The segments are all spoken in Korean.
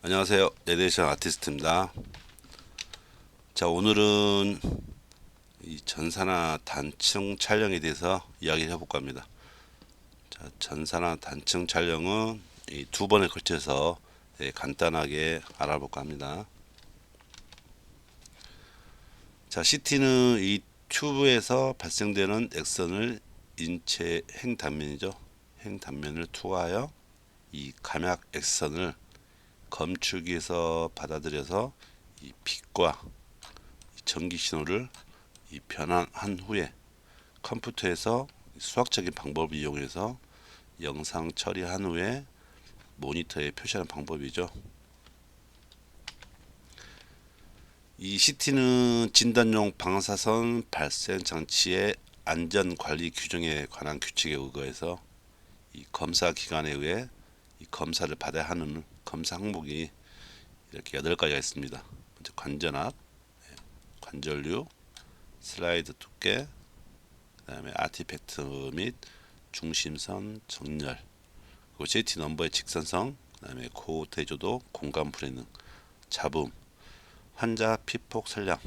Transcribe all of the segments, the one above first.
안녕하세요. 레디에이션 아티스트입니다. 자, 오늘은 이 전산화 단층 촬영에 대해서 이야기를 해볼까 합니다. 자, 전산화 단층 촬영은 이 두 번에 걸쳐서 간단하게 알아볼까 합니다. 자, CT는 이 튜브에서 발생되는 액선을 인체 행단면이죠. 행단면을 투과하여 이 감약 액선을 검출기에서 받아들여서 이 빛과 전기 신호를 변환한 후에 컴퓨터에서 수학적인 방법을 이용해서 영상 처리한 후에 모니터에 표시하는 방법이죠. 이 CT는 진단용 방사선 발생 장치의 안전 관리 규정에 관한 규칙에 의거해서 이 검사 기관에 의해 이 검사를 받아야 하는 검사 항목이 이렇게 8가지가 있습니다. 먼저 관전압, 관전류, 슬라이드 두께, 그다음에 아티팩트 및 중심선 정렬, 그리고 JT 넘버의 직선성, 그다음에 고대조도 공간 불해능, 잡음, 환자 피폭 선량.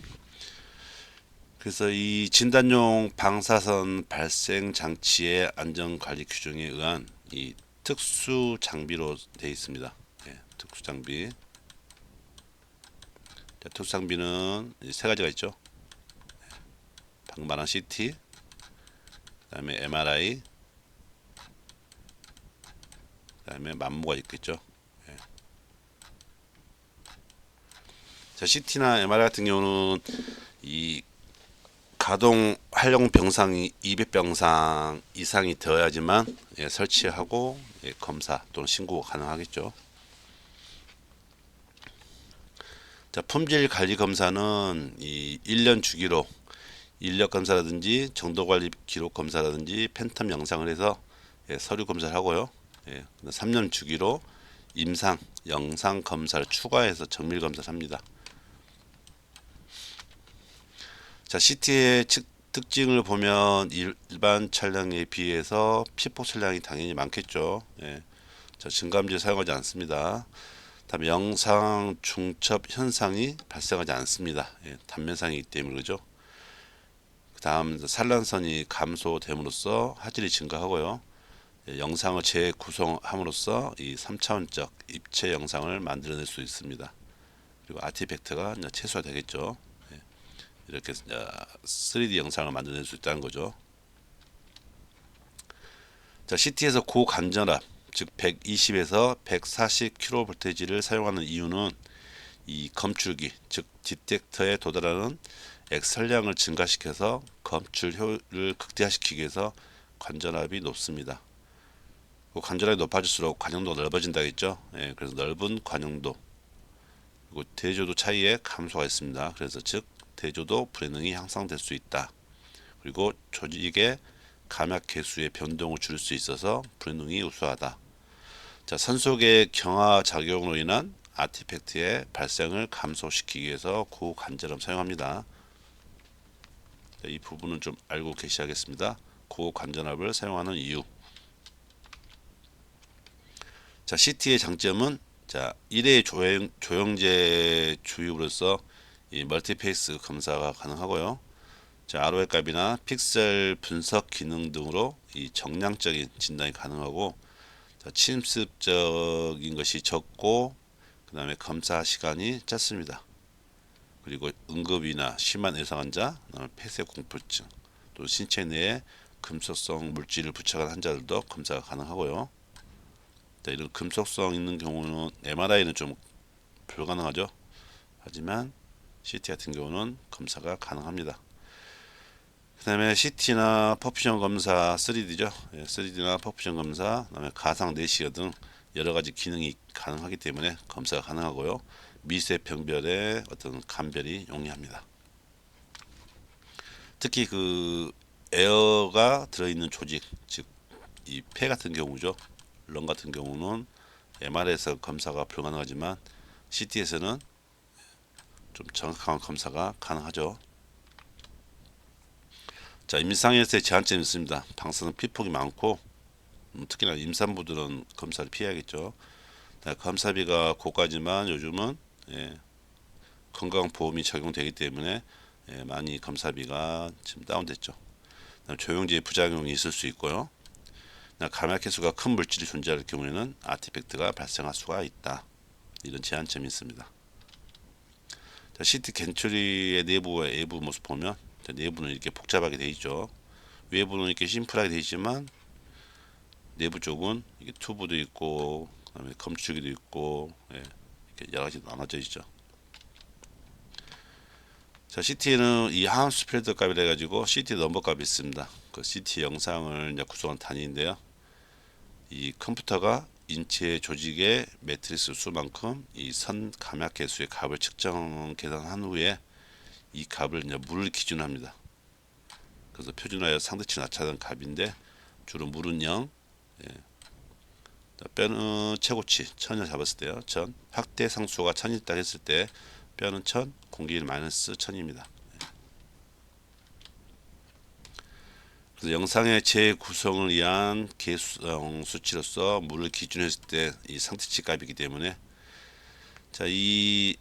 그래서 이 진단용 방사선 발생 장치의 안전 관리 규정에 의한 이 특수 장비로 되어 있습니다. 특수 장비. 자, 특수 장비는 세 가지가 있죠. 방금 말한 CT, 그다음에 MRI, 그다음에 만모가 있겠죠. 자, CT나 MRI 같은 경우는 이 가동 활용 병상이 200병상 이상이 되어야지만 설치하고 검사 또는 신고가 가능하겠죠. 자, 품질 관리 검사는 이 1년 주기로 인력 검사라든지 정도 관리 기록 검사라든지 팬텀 영상을 해서 서류 검사를 하고요. 3년 주기로 임상 영상 검사를 추가해서 정밀 검사를 합니다. 자, CT의 특징을 보면 일반 촬영에 비해서 피폭 촬영이 당연히 많겠죠. 자, 증감제 사용하지 않습니다. 다음에 영상 중첩 현상이 발생하지 않습니다. 단면상이기 때문에 그죠. 그 다음 산란선이 감소됨으로써 화질이 증가하고요. 영상을 재구성함으로써 이 3차원적 입체 영상을 만들어낼 수 있습니다. 그리고 아티팩트가 최소화되겠죠. 이렇게 3D 영상을 만들어낼 수 있다는 거죠. 자, CT에서 고간전압, 즉 120에서 140kV를 사용하는 이유는 이 검출기, 즉 디텍터에 도달하는 액설량을 증가시켜서 검출 효율을 극대화시키기 위해서 관전압이 높습니다. 관전압이 높아질수록 관용도가 넓어진다 했죠. 그래서 넓은 관용도 그리고 대조도 차이에 감소가 있습니다. 그래서 즉 대조도 불해능이 향상될 수 있다. 그리고 조직의 감약 개수의 변동을 줄일 수 있어서 불해능이 우수하다. 자, 선속의 경화 작용으로 인한 아티팩트의 발생을 감소시키기 위해서 고관절염 사용합니다. 자, 이 부분은 좀 알고 계셔야겠습니다. 고관전압을 사용하는 이유. 자, CT의 장점은 자, 1회 조형제 주입으로써 이 멀티페이스 검사가 가능하고요. 자, ROI 값이나 픽셀 분석 기능 등으로 이 정량적인 진단이 가능하고, 자, 침습적인 것이 적고, 그 다음에 검사 시간이 짧습니다. 그리고 응급이나 심한 외상 환자, 그다음에 폐쇄 공포증, 또 신체 내에 금속성 물질을 부착한 환자들도 검사가 가능하고요. 자, 이런 금속성 있는 경우는 MRI는 좀 불가능하죠. 하지만 CT 같은 경우는 검사가 가능합니다. 그 다음에 CT나 퍼퓨전 검사 3D죠. 3D나 퍼퓨전 검사, 그다음에 가상 내시경 등 여러 가지 기능이 가능하기 때문에 검사가 가능하고요. 미세 병별의 어떤 감별이 용이합니다. 특히 그 에어가 들어있는 조직, 즉 이 폐 같은 경우죠. 런 같은 경우는 MR에서 검사가 불가능하지만 CT에서는 좀 정확한 검사가 가능하죠. 자, 임상에서의 제한점이 있습니다. 방사선 피폭이 많고 특히나 임산부들은 검사를 피해야겠죠. 검사비가 고가지만 요즘은 예, 건강보험이 적용되기 때문에 예, 많이 검사비가 지금 다운됐죠. 조영제의 부작용이 있을 수 있고요. 감약 해수가 큰 물질이 존재할 경우에는 아티팩트가 발생할 수가 있다. 이런 제한점이 있습니다. CT 겐처리의 내부와 외부 모습 보면 내부는 이렇게 복잡하게 되어 있죠. 외부는 이렇게 심플하게 되어 있지만 내부 쪽은 이게 튜브도 있고 그다음에 검출기도 있고 예, 이렇게 여러 가지 나눠져 있죠. 자, CT에는 이 하운스필드 값이라 가지고 CT 넘버 값이 있습니다. 그 CT 영상을 이제 구성한 단위인데요. 이 컴퓨터가 인체 조직의 매트리스 수만큼 이 선 감약 개수의 값을 측정 계산한 후에 이 값을 이제 물을 기준으로 합니다. 그래서 표준화해서 상대치 나타나는 값인데 주로 물은 0, 예. 뼈는 최고치 1000을 잡았을 때요. 1000 확대 상수가 1000이 딱 했을 때 뼈는 1000, 공기 마이너스 1000입니다. 그래서 영상의 재구성을 위한 계수성 수치로서 물을 기준했을 때 이 상태치 값이기 때문에 자, 이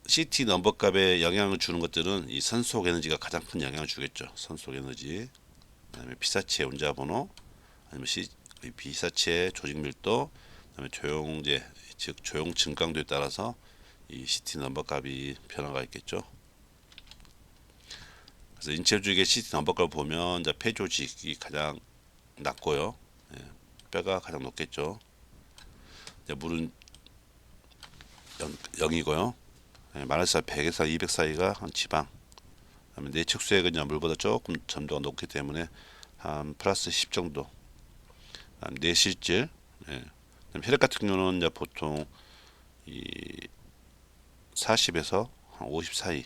CT 넘버 값에 영향을 주는 것들은 이 선속 에너지가 가장 큰 영향을 주겠죠. 선속 에너지, 그다음에 피사체 원자 번호, 아니면 피사체 조직 밀도, 그다음에 조영제 즉 조영 증강도에 따라서 이 CT 넘버 값이 변화가 있겠죠. 그래서 인체 조직의 CT 넘버 값을 보면 이제 폐 조직이 가장 낮고요. 예, 뼈가 가장 높겠죠. 물은 0이고요. 예, 마이너스 100에서 200 사이가 한 지방. 그다음에 내측수액은 물보다 조금 점도가 높기 때문에 한 플러스 10 정도. 내실질. 예. 혈액 같은 경우는 이제 보통 이 40에서 한 50 사이.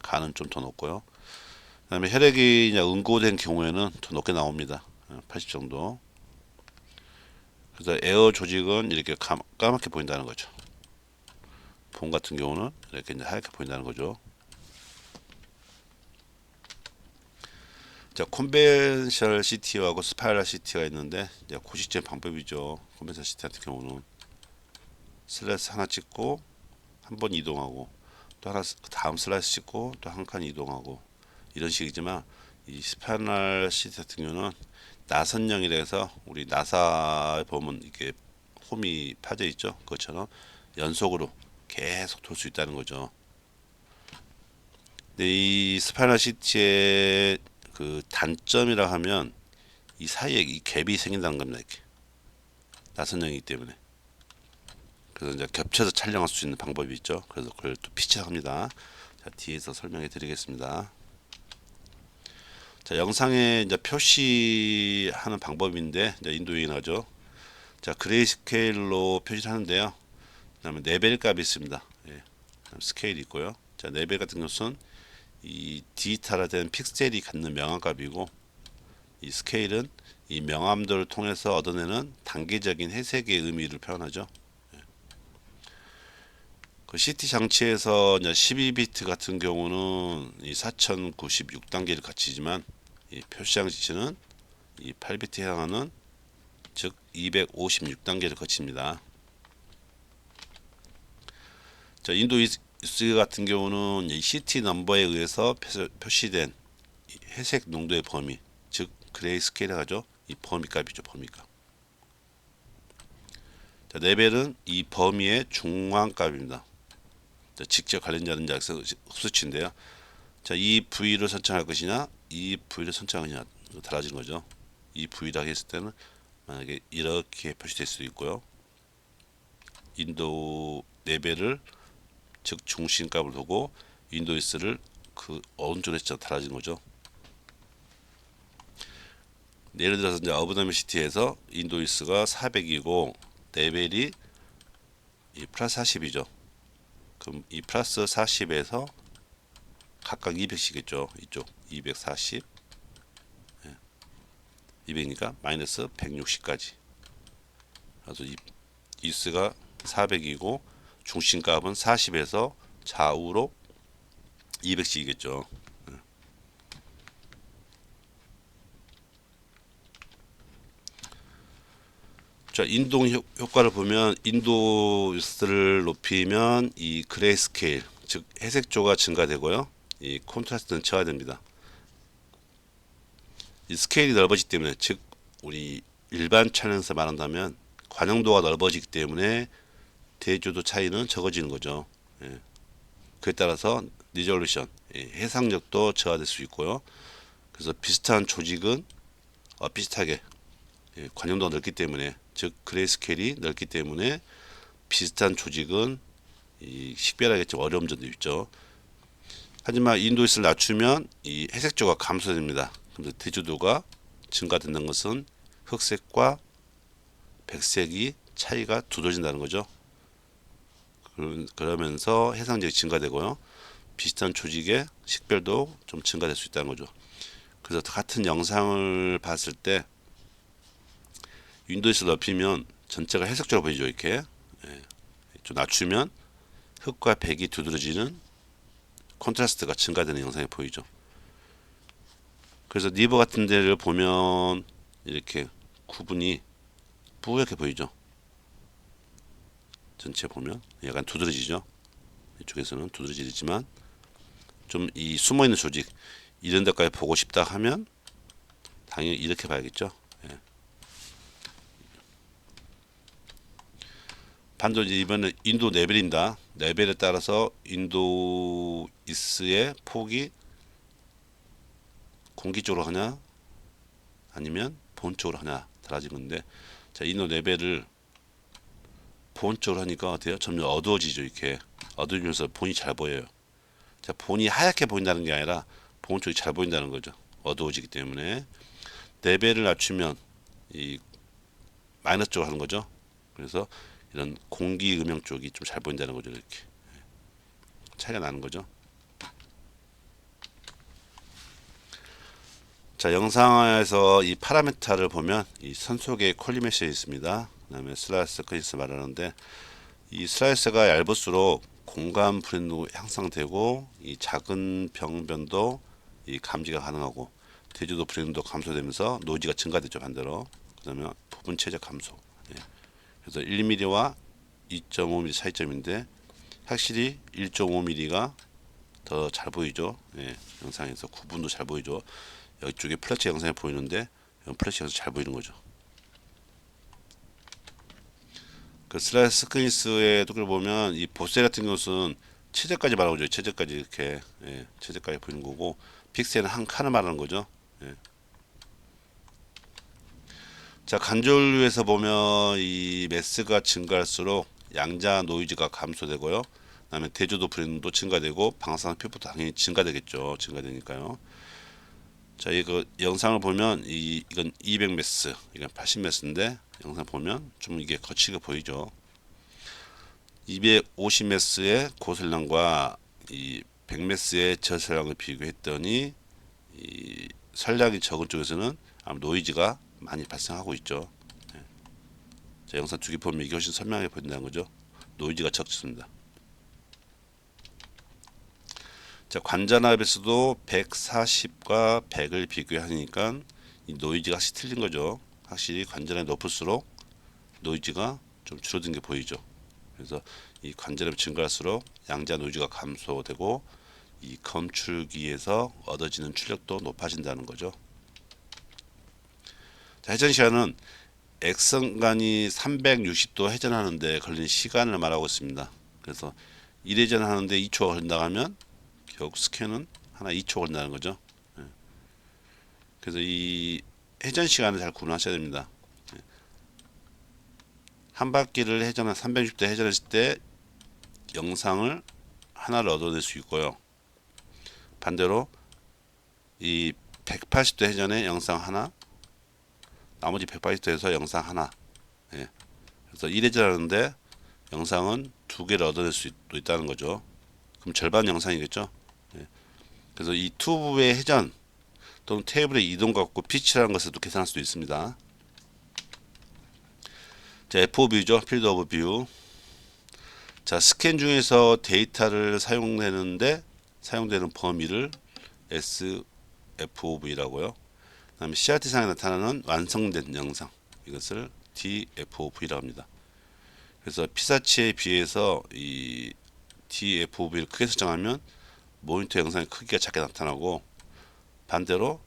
간은 좀 더 높고요. 그다음에 혈액이 이제 응고된 경우에는 더 높게 나옵니다. 80 정도. 그래서 에어 조직은 이렇게 까맣게 보인다는 거죠. 봄 같은 경우는 이렇게 이제 하얗게 보인다는 거죠. 자, 컨벤셔널 CT하고 스파이럴 CT가 있는데 이제 고식제 방법이죠. 컨벤셔널 CT 같은 경우는 슬라이스 하나 찍고 한 번 이동하고 또 하나 다음 슬라이스 찍고 또 한 칸 이동하고 이런 식이지만 이 스파이럴 CT 같은 경우는 나선형이라 해서 우리 나사에 보면 이렇게 홈이 파져 있죠. 그것처럼 연속으로 계속 돌 수 있다는 거죠. 근데 이 스파이럴 CT의 그 단점이라 하면 이 사이에 이 갭이 생긴다는 겁니다. 이렇게 나선형이기 때문에. 그래서 이제 겹쳐서 촬영할 수 있는 방법이 있죠. 그래서 그걸 또 피치합니다. 자, 뒤에서 설명해 드리겠습니다. 자, 영상에 이제 표시하는 방법인데 이제 인도인하죠. 자, 그레이스케일로 표시를 하는데요. 그다음에 레벨 값이 있습니다. 예. 스케일이 있고요. 자, 레벨 같은 것은 이 디지털화된 픽셀이 갖는 명암값이고 이 스케일은 이 명암도를 통해서 얻어내는 단계적인 해석의 의미를 표현하죠. 그 CT 장치에서 12비트 같은 경우는 이 4096단계를 갖추지만 이 표시 장치는 이 8비트 해당하는 즉 256단계를 거칩니다. 자, 인도 이스 같은 경우는 이 CT 넘버에 의해서 표시된 회색 농도의 범위, 즉 그레이 스케일을 하죠. 이 범위 값이죠, 범위 값. 자, 레벨은 이 범위의 중앙 값입니다. 자, 직접 관련자는 흡수치인데요. 자, 이 부위를 선정할 것이냐, 이 부위를 선정할 것이냐 달라지는 거죠. 이 부위라고 했을 때는 만약에 이렇게 표시될 수도 있고요. 인도 레벨을 즉 중심값을 두고 윈도우스를 그 오른쪽에 달아진 거죠. 예를 들어서 이제 어부다비 시티에서 윈도우스가 400이고 레벨이 이 플러스 40이죠. 그럼 이 플러스 40에서 각각 200씩이겠죠. 이쪽 240, 200이니까 마이너스 160까지. 그래서 이 이스가 400이고 중심값은 40에서 좌우로 200씩이겠죠. 자, 인동 효과를 보면 인도스를 높이면 이 그레이스케일, 즉 해색조가 증가되고요. 이 콘트라스트는 저하됩니다. 이 스케일이 넓어지기 때문에, 즉 우리 일반 촬영에서 말한다면 관영도가 넓어지기 때문에 대조도 차이는 적어지는 거죠. 예. 그에 따라서 리졸루션, 해상력도 저하될 수 있고요. 그래서 비슷한 조직은 비슷하게 관영도가 넓기 때문에, 즉 그레이스케일이 넓기 때문에 비슷한 조직은 식별하기 좀 어려운 점도 있죠. 하지만 인도이스를 낮추면 이 회색조가 감소됩니다. 그래서 대조도가 증가된다는 것은 흑색과 백색이 차이가 두드러진다는 거죠. 그러면서 해상력이 증가되고요. 비슷한 조직의 식별도 좀 증가될 수 있다는 거죠. 그래서 같은 영상을 봤을 때 윈도우에서 넓히면 전체가 회색조로 보이죠. 이렇게 좀 낮추면 흑과 백이 두드러지는 콘트라스트가 증가되는 영상이 보이죠. 그래서 니버 같은 데를 보면 이렇게 구분이 뿌옇게 보이죠. 전체 보면 약간 두드러지죠. 이쪽에서는 두드러지지만 좀 이 숨어있는 조직 이런 데까지 보고 싶다 하면 당연히 이렇게 봐야겠죠. 예. 반대로 이번에 인도 레벨입니다. 레벨에 따라서 인도 이스의 폭이 공기 쪽으로 하냐 아니면 본 쪽으로 하냐 달라진 건데, 자, 인도 레벨을 본 쪽으로 하니까 어때요? 점점 어두워지죠. 이렇게 어두워지면서 본이 잘 보여요. 자, 본이 하얗게 보인다는 게 아니라 본 쪽이 잘 보인다는 거죠. 어두워지기 때문에. 레벨을 낮추면 이 마이너스 쪽으로 하는 거죠. 그래서 이런 공기 음영 쪽이 좀 잘 보인다는 거죠. 이렇게 차이가 나는 거죠. 자, 영상에서 이 파라메타를 보면 이 선속에 콜리메시에 있습니다. 그다음에 슬라이스 크리스 말하는데, 이 슬라이스가 얇을수록 공간 불안도 향상되고 이 작은 병변도 이 감지가 가능하고 대조도 불안도 감소되면서 노이즈가 증가되죠. 반대로. 그다음에 부분 최적 감소. 예. 그래서 1mm와 2.5mm 차이점인데 확실히 1.5mm가 더 잘 보이죠. 예. 영상에서 구분도 잘 보이죠. 이쪽에 플래시 영상에 보이는데 플래시 영상 잘 보이는 거죠. 그 슬라이스 스크린스의 독을 보면 이 보세 같은 것은 최저까지 말하는 거죠. 최저까지 이렇게 최저까지 보이는 거고, 픽셀은 한 칸을 말하는 거죠. 예. 자, 간절류에서 보면 이 매스가 증가할수록 양자 노이즈가 감소되고요. 그다음에 대조도 브랜드도 증가되고 방사능 피부도 당연히 증가되겠죠. 증가되니까요. 자, 이거 영상을 보면 이건 200매스, 이건 80매스인데 영상 보면 좀 이게 거치게 보이죠. 250매스의 고설량과 이 100매스의 저설량을 비교했더니 이 설량이 적은 쪽에서는 아마 노이즈가 많이 발생하고 있죠. 예. 자, 영상 두 개 보면 이게 훨씬 선명하게 보인다는 거죠. 노이즈가 적습니다. 자, 관자납에서도 140과 100을 비교하니까 이 노이즈가 확실히 틀린 거죠. 확실히 관자납이 높을수록 노이즈가 좀 줄어든 게 보이죠. 그래서 이 관자납이 증가할수록 양자 노이즈가 감소되고 이 검출기에서 얻어지는 출력도 높아진다는 거죠. 자, 회전 시간은 X선간이 360도 회전하는데 걸리는 시간을 말하고 있습니다. 그래서 1회전 하는데 2초가 걸린다 하면 결국 스캔은 하나 2초 걸린다는 거죠. 예. 그래서 이 회전 시간을 잘 구분하셔야 됩니다. 예. 한 바퀴를 회전한 360도 회전했을 때 영상을 하나를 얻어낼 수 있고요. 반대로 이 180도 회전의 영상 하나, 나머지 180도에서 영상 하나. 예. 그래서 1회전 하는데 영상은 두 개를 얻어낼 수 있다는 거죠. 그럼 절반 영상이겠죠. 예. 그래서 이 튜브의 회전 또는 테이블의 이동 갖고 피치라는 것을 또 계산할 수도 있습니다. 자, FOV죠. 필드 오브 뷰. 자, 스캔 중에서 데이터를 사용되는 범위를 SFOV라고요. 그다음에 CRT 상에 나타나는 완성된 영상, 이것을 DFOV라고 합니다. 그래서 피사치에 비해서 이 DFOV를 크게 설정하면 모니터 영상의 크기가 작게 나타나고, 반대로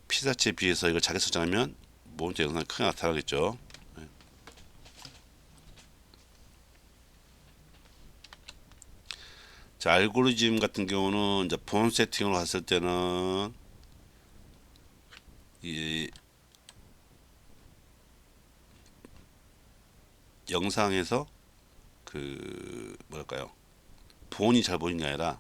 피사치에 비해서 이걸 작게 설정하면 모니터 영상이 크게 나타나겠죠. 자, 알고리즘 같은 경우는 이제 본 세팅으로 갔을 때는 이 영상에서 그 뭐랄까요, 본이 잘 보이는 게 아니라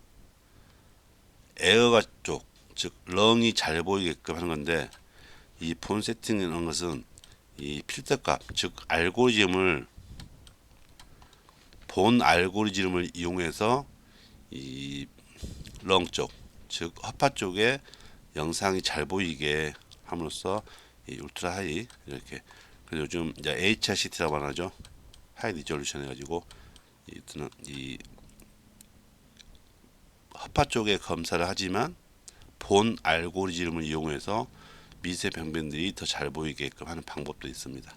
에어가 쪽, 즉 렁이 잘 보이게끔 하는 건데, 이 본 세팅이라는 것은 이 필터 값, 즉 알고리즘을, 본 알고리즘을 이용해서 이 렁 쪽, 즉 허파 쪽에 영상이 잘 보이게 함으로써 이 울트라 하이, 이렇게, 그래서 요즘 이제 HRCT라고 말하죠. 하이 리졸루션 해가지고 이 허파 쪽에 검사를 하지만 본 알고리즘을 이용해서 미세 병변들이 더 잘 보이게끔 하는 방법도 있습니다.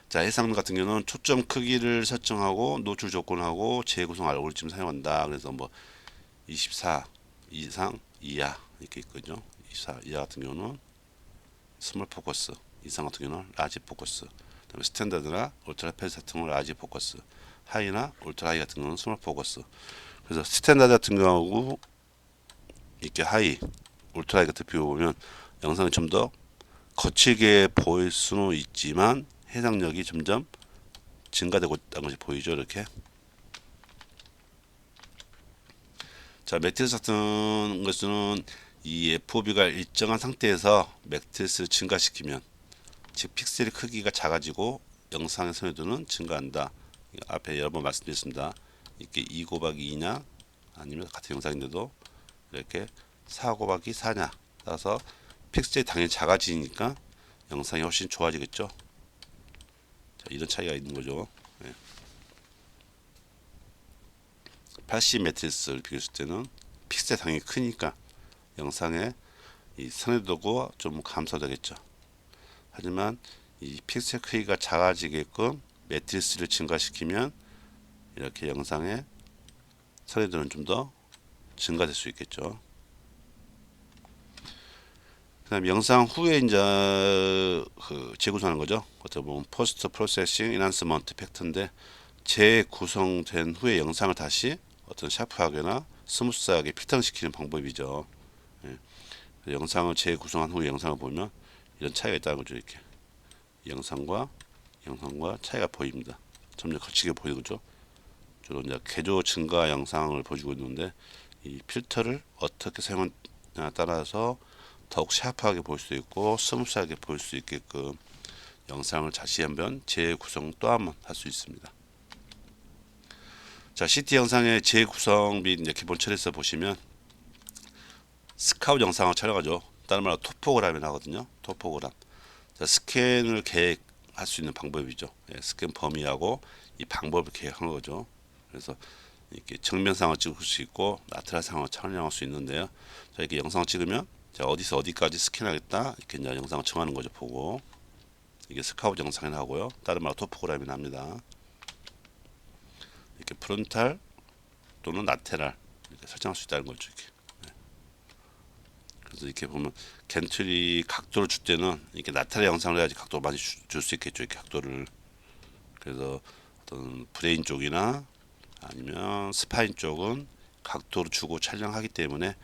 자, 해상 같은 경우는 초점 크기를 설정하고 노출 조건하고 재구성 알고리즘을 사용한다. 그래서 뭐 24 이상 이하 이렇게 있거든요. 24 이하 같은 경우는 스몰 포커스, 이상 같은 경우는 라지 포커스, 그다음에 스탠다드나 울트라 패스 같은 경우는 라지 포커스, 하이나 울트라 하이 같은 경우는 스몰 포커스. 그래서 스탠다드 같은 경우하고 이렇게 하이, 울트라 하이 같은 비교보면 영상이 좀 더 거칠게 보일 수는 있지만 해상력이 점점 증가되고 있다는 것이 보이죠. 이렇게. 자, 매트리스 같은 것은 이 FOV가 일정한 상태에서 매트리스를 증가시키면, 즉 픽셀의 크기가 작아지고 영상의 선호도는 증가한다. 앞에 여러 번 말씀드렸습니다. 이렇게 2 곱하기 2냐 아니면 같은 영상인데도 이렇게 4 곱하기 4냐 따라서 픽셀이 당연히 작아지니까 영상이 훨씬 좋아지겠죠. 자, 이런 차이가 있는 거죠. 네. 80 매트리스를 비교했을 때는 픽셀 당연히 크니까 영상의 이 선호도가 좀 감소되겠죠. 하지만 이 픽셀 크기가 작아지게끔 매트리스를 증가시키면 이렇게 영상의 선호도는 좀 더 증가될 수 있겠죠. 그다음 영상 후에 이제 그 재구성하는 거죠. 어떻게 보면 포스트 프로세싱 이난스먼트 팩터인데, 재구성된 후에 영상을 다시 어떤 샤프하게나 스무스하게 필터시키는 방법이죠. 예. 영상을 재구성한 후에 영상을 보면 이런 차이가 있다는 거죠. 이렇게 영상과 차이가 보입니다. 점점 거치게 보이는 거죠. 주로 이제 개조 증가 영상을 보여주고 있는데, 이 필터를 어떻게 사용하냐에 따라서 더욱 샤프하게 보일 수 있고 스무스하게 보일 수 있게끔 영상을 다시 한번 재구성 또 한번 할 수 있습니다. 자, CT 영상의 재구성 및 이제 기본 처리에서 보시면 스카웃 영상을 촬영하죠. 다른 말로 토포그램이 나거든요. 토포그램. 자, 스캔을 계획할 수 있는 방법이죠. 예, 스캔 범위하고 이 방법을 계획하는 거죠. 그래서 이렇게 정면상을 찍을 수 있고 라테랄 상을 촬영할 수 있는데요. 자, 이렇게 영상을 찍으면 자, 어디서 어디까지 스캔하겠다 이렇게 이제 영상을 정하는 거죠. 보고 이게 스카웃 영상이 나오고요. 다른 말로 토포그램이 납니다. 이렇게 프론탈 또는 라테랄 이렇게 설정할 수 있다는 거죠. 이렇게. 그래서 이렇게 보면 겐트리 각도를 줄 때는 이렇게 라테랄 영상을 해야지 각도를 많이 줄 수 있겠죠. 이렇게 각도를. 그래서 어떤 브레인 쪽이나 아니면 스파인 쪽은 각도를 주고 촬영하기 때문에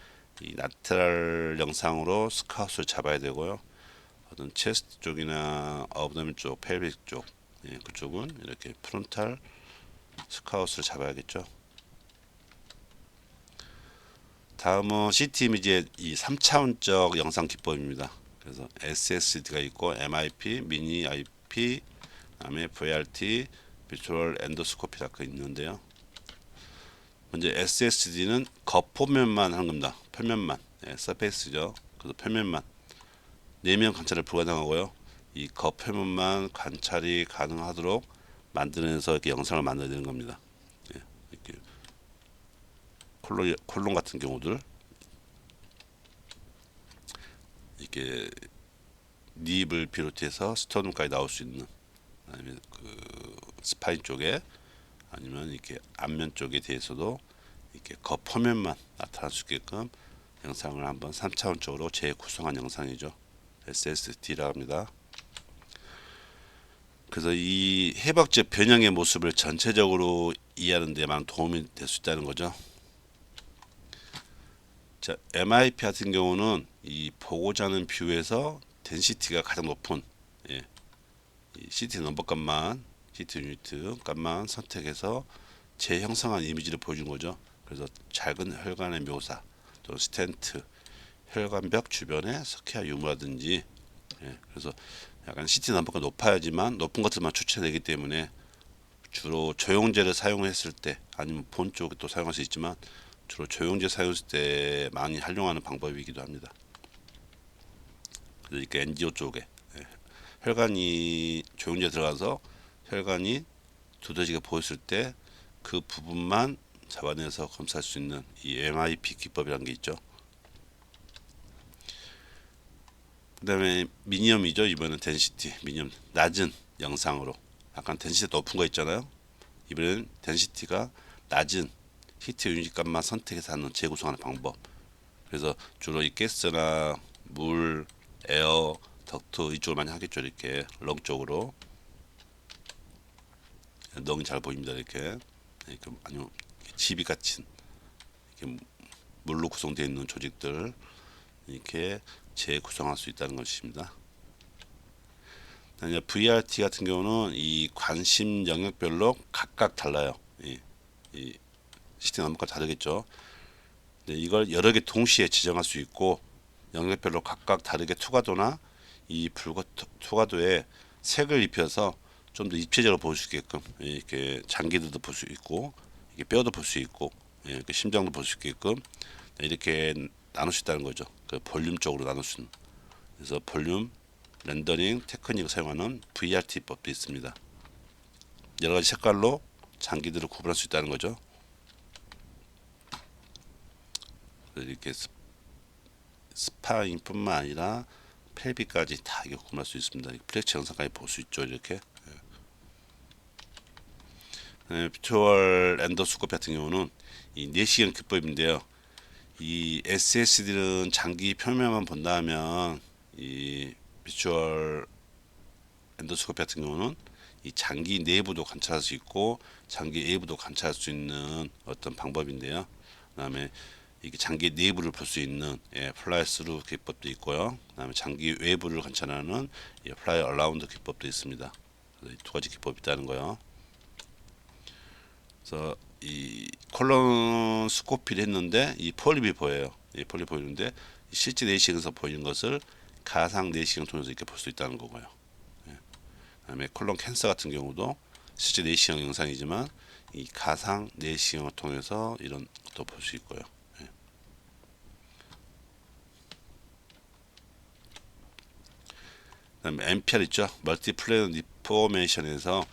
이 라테랄 영상으로 스카웃을 잡아야 되고요. 어떤 체스트 쪽이나 어브도멘 쪽, 펠빅 쪽, 예, 그쪽은 이렇게 프론탈 스카웃을 잡아야겠죠. 다음은 CT 이미지의 이 3차원적 영상 기법입니다. 그래서 SSD가 있고 MIP, 미니 IP, 그다음에 VRT, 비주얼 엔도스코피라고 있는데요. 먼저 SSD는 겉표면만 하는 겁니다. 표면만, 예, 서페이스죠. 그래서 표면만 내면 관찰을 불가능하고요. 이 겉표면만 관찰이 가능하도록 만들어내서 이렇게 영상을 만들어야 되는 겁니다. 예, 이렇게 콜론 같은 경우들 이렇게 닙을 비롯해서 스토넌까지 나올 수 있는, 아니면 그 스파인 쪽에, 아니면 이렇게 앞면 쪽에 대해서도 이렇게 겉포면만 나타날 수 있게끔 영상을 한번 3차원적으로 재구성한 영상이죠. SSD라고 합니다. 그래서 이 해박제 변형의 모습을 전체적으로 이해하는 데 많은 도움이 될 수 있다는 거죠. 자, MIP 같은 경우는 이 보고자 하는 뷰에서 덴시티가 가장 높은, 예, 이 CT 넘버 값만, CT 유니트 값만 선택해서 재형성한 이미지를 보여준 거죠. 그래서 작은 혈관의 묘사, 또 스텐트, 혈관벽 주변의 석회화 유무라든지, 예, 그래서 약간 CT 넘버가 높아야지만 높은 것들만 추천되기 때문에 주로 조영제를 사용했을 때, 아니면 본 쪽에 또 사용할 수 있지만 주로 조영제 사용했을 때 많이 활용하는 방법이기도 합니다. 그래서 이렇게 NGO 쪽에, 예, 혈관이 조영제 들어가서 혈관이 두더지가 보였을 때 그 부분만 잡아내서 검사할 수 있는 이 MIP 기법이라는 게 있죠. 그 다음에 미니엄이죠. 이번엔 덴시티 미니엄, 낮은 영상으로. 약간 덴시티 높은 거 있잖아요. 이번엔 덴시티가 낮은 히트 유닛 값만 선택해서 하는 재구성하는 방법. 그래서 주로 이 가스나 물, 에어, 덕트 이쪽을 많이 하겠죠. 이렇게 렁 쪽으로. 렁이 잘 보입니다. 이렇게 아니면 집이 갇힌, 이렇게 물로 구성되어 있는 조직들 이렇게 재구성할 수 있다는 것입니다. VRT 같은 경우는 이 관심 영역별로 각각 달라요. 이 시스템 넘버가 다르겠죠. 이걸 여러 개 동시에 지정할 수 있고, 영역별로 각각 다르게 투과도나 이 불과 투과도에 색을 입혀서 좀 더 입체적으로 볼 수 있게끔, 이렇게 장기들도 볼 수 있고, 이렇게 뼈도 볼 수 있고, 이렇게 심장도 볼 수 있게끔 이렇게 나눌 수 있다는 거죠. 그 볼륨적으로 나눌 수 있는. 그래서 볼륨 렌더링 테크닉을 사용하는 VRT법도 있습니다. 여러 가지 색깔로 장기들을 구분할 수 있다는 거죠. 이렇게 스파인뿐만 아니라 펠비까지 다 이게 구분할 수 있습니다. 플렉처 영상까지 볼 수 있죠. 이렇게. 비추얼 엔도스코피 같은 경우는 이 내시경 기법인데요. 이 SSD는 장기 표면만 본다면, 이 비추얼 엔도스코피 같은 경우는 이 장기 내부도 관찰할 수 있고 장기 외부도 관찰할 수 있는 어떤 방법인데요. 그다음에 이게 장기 내부를 볼 수 있는, 플라이 스루 기법도 있고요. 그다음에 장기 외부를 관찰하는 플라이 어라운드 기법도 있습니다. 이 두 가지 기법이 있다는 거요. 그래서 이 콜론스코피를 했는데 이 폴립이 보여요. 이 폴립 보이는데 실제 내시경에서 보이는 것을 가상 내시경 통해서 이렇게 볼 수 있다는 거고요. 그다음에 콜론 캔서 같은 경우도 실제 내시경 영상이지만 이 가상 내시경을 통해서 이런 것도 볼 수 있고요. 그다음에 MPR 있죠. 멀티플레어 리포메이션에서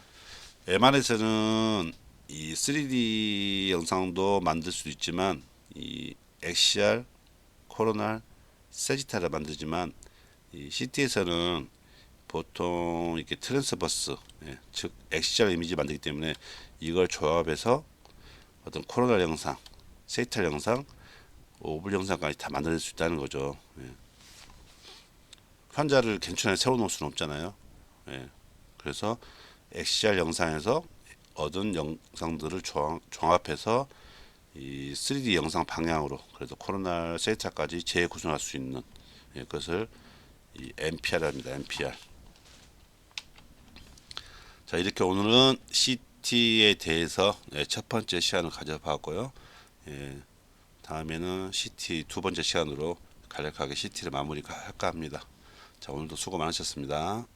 MR에서는 이 3D 영상도 만들 수도 있지만 이 엑시알, 코로날, 세지타를 만들지만 이 CT에서는 보통 이렇게 트랜스버스, 즉 엑시알 이미지 만들기 때문에 이걸 조합해서 어떤 코로날 영상, 세지탈 영상, 오블 영상까지 다 만들 수 있다는 거죠. 환자를 괜찮게 세워놓을 수는 없잖아요. 그래서 XR 영상에서 얻은 영상들을 종합해서 이 3D 영상 방향으로, 그래서 코로나 세이타까지 재구성할 수 있는, 그것을 이 MPR입니다. MPR. 자, 이렇게 오늘은 CT에 대해서 첫 번째 시간을 가져봤고요. 다음에는 CT 두 번째 시간으로 간략하게 CT를 마무리할까 합니다. 자, 오늘도 수고 많으셨습니다.